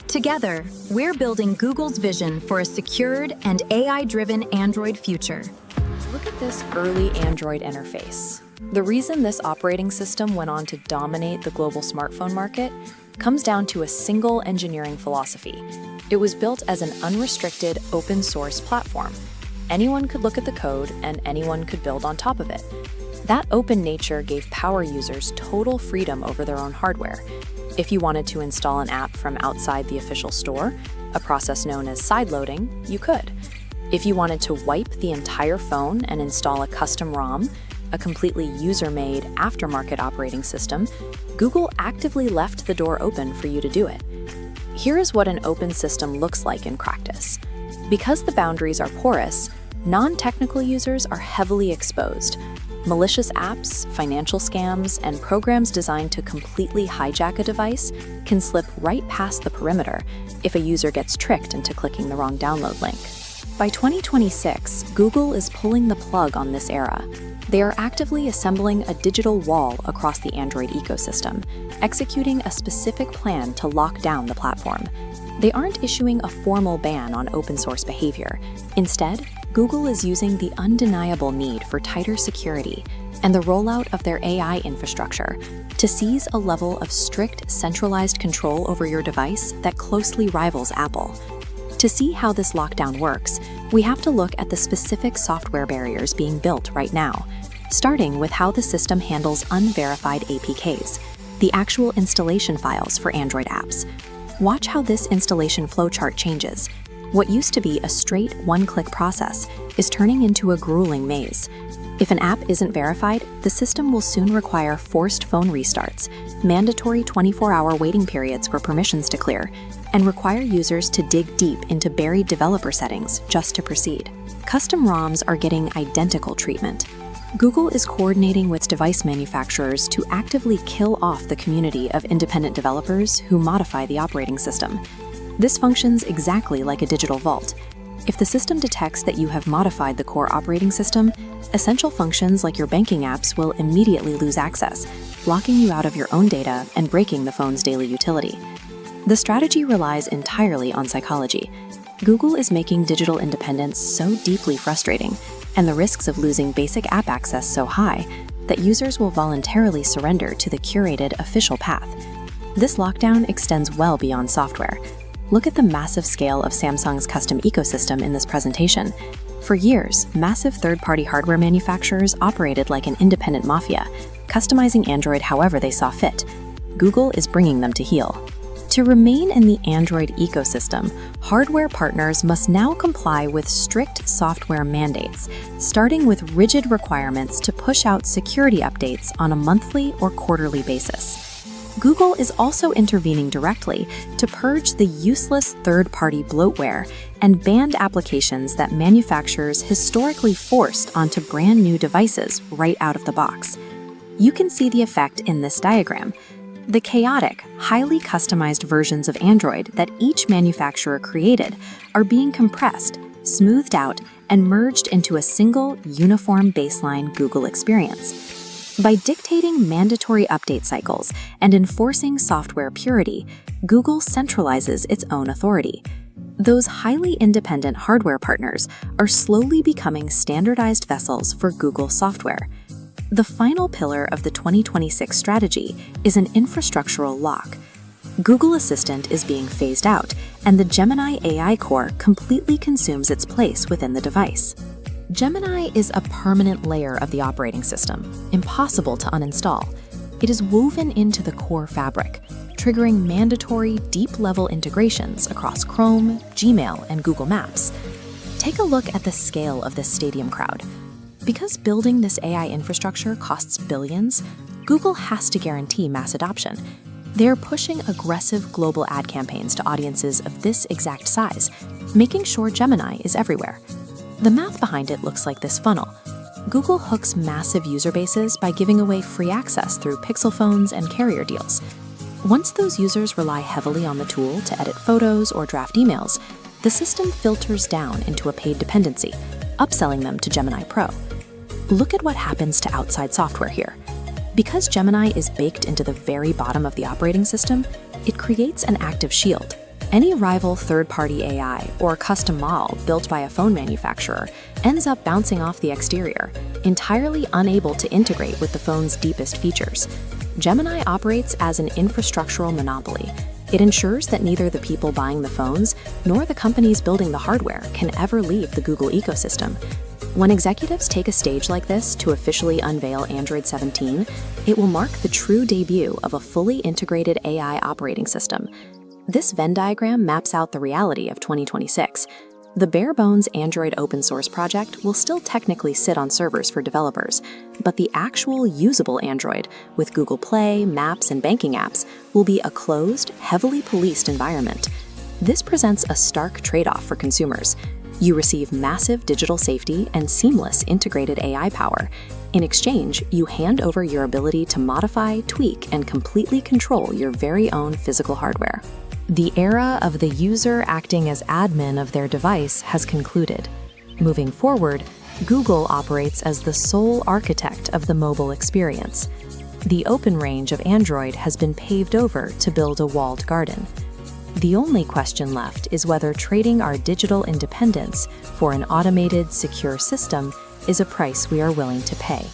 Together, we're building Google's vision for a secured and AI-driven Android future. Look at this early Android interface. The reason this operating system went on to dominate the global smartphone market comes down to a single engineering philosophy. It was built as an unrestricted, open-source platform. Anyone could look at the code, and anyone could build on top of it. That open nature gave power users total freedom over their own hardware. If you wanted to install an app from outside the official store, a process known as sideloading, you could. If you wanted to wipe the entire phone and install a custom ROM, a completely user-made aftermarket operating system, Google actively left the door open for you to do it. Here is what an open system looks like in practice. Because the boundaries are porous, non-technical users are heavily exposed. Malicious apps, financial scams, and programs designed to completely hijack a device can slip right past the perimeter if a user gets tricked into clicking the wrong download link. By 2026, Google is pulling the plug on this era. They are actively assembling a digital wall across the Android ecosystem, executing a specific plan to lock down the platform. They aren't issuing a formal ban on open-source behavior. Instead, Google is using the undeniable need for tighter security and the rollout of their AI infrastructure to seize a level of strict, centralized control over your device that closely rivals Apple. To see how this lockdown works, we have to look at the specific software barriers being built right now, starting with how the system handles unverified APKs, the actual installation files for Android apps. Watch how this installation flowchart changes. What used to be a straight one-click process is turning into a grueling maze. If an app isn't verified, the system will soon require forced phone restarts, mandatory 24-hour waiting periods for permissions to clear, and require users to dig deep into buried developer settings just to proceed. Custom ROMs are getting identical treatment. Google is coordinating with device manufacturers to actively kill off the community of independent developers who modify the operating system. This functions exactly like a digital vault. If the system detects that you have modified the core operating system, essential functions like your banking apps will immediately lose access, locking you out of your own data and breaking the phone's daily utility. The strategy relies entirely on psychology. Google is making digital independence so deeply frustrating, and the risks of losing basic app access so high, that users will voluntarily surrender to the curated official path. This lockdown extends well beyond software. Look at the massive scale of Samsung's custom ecosystem in this presentation. For years, massive third-party hardware manufacturers operated like an independent mafia, customizing Android however they saw fit. Google is bringing them to heel. To remain in the Android ecosystem, hardware partners must now comply with strict software mandates, starting with rigid requirements to push out security updates on a monthly or quarterly basis. Google is also intervening directly to purge the useless third-party bloatware and banned applications that manufacturers historically forced onto brand new devices right out of the box. You can see the effect in this diagram. The chaotic, highly customized versions of Android that each manufacturer created are being compressed, smoothed out, and merged into a single, uniform baseline Google experience. By dictating mandatory update cycles and enforcing software purity, Google centralizes its own authority. Those highly independent hardware partners are slowly becoming standardized vessels for Google software. The final pillar of the 2026 strategy is an infrastructural lock. Google Assistant is being phased out, and the Gemini AI core completely consumes its place within the device. Gemini is a permanent layer of the operating system, impossible to uninstall. It is woven into the core fabric, triggering mandatory deep-level integrations across Chrome, Gmail, and Google Maps. Take a look at the scale of this stadium crowd. Because building this AI infrastructure costs billions, Google has to guarantee mass adoption. They're pushing aggressive global ad campaigns to audiences of this exact size, making sure Gemini is everywhere. The math behind it looks like this funnel. Google hooks massive user bases by giving away free access through Pixel phones and carrier deals. Once those users rely heavily on the tool to edit photos or draft emails, the system filters down into a paid dependency, upselling them to Gemini Pro. Look at what happens to outside software here. Because Gemini is baked into the very bottom of the operating system, it creates an active shield. Any rival third-party AI or custom model built by a phone manufacturer ends up bouncing off the exterior, entirely unable to integrate with the phone's deepest features. Gemini operates as an infrastructural monopoly. It ensures that neither the people buying the phones nor the companies building the hardware can ever leave the Google ecosystem. When executives take a stage like this to officially unveil Android 17, it will mark the true debut of a fully integrated AI operating system. This Venn diagram maps out the reality of 2026. The bare-bones Android open source project will still technically sit on servers for developers, but the actual usable Android, with Google Play, Maps, and banking apps, will be a closed, heavily policed environment. This presents a stark trade-off for consumers. You receive massive digital safety and seamless integrated AI power. In exchange, you hand over your ability to modify, tweak, and completely control your very own physical hardware. The era of the user acting as admin of their device has concluded. Moving forward, Google operates as the sole architect of the mobile experience. The open range of Android has been paved over to build a walled garden. The only question left is whether trading our digital independence for an automated, secure system is a price we are willing to pay.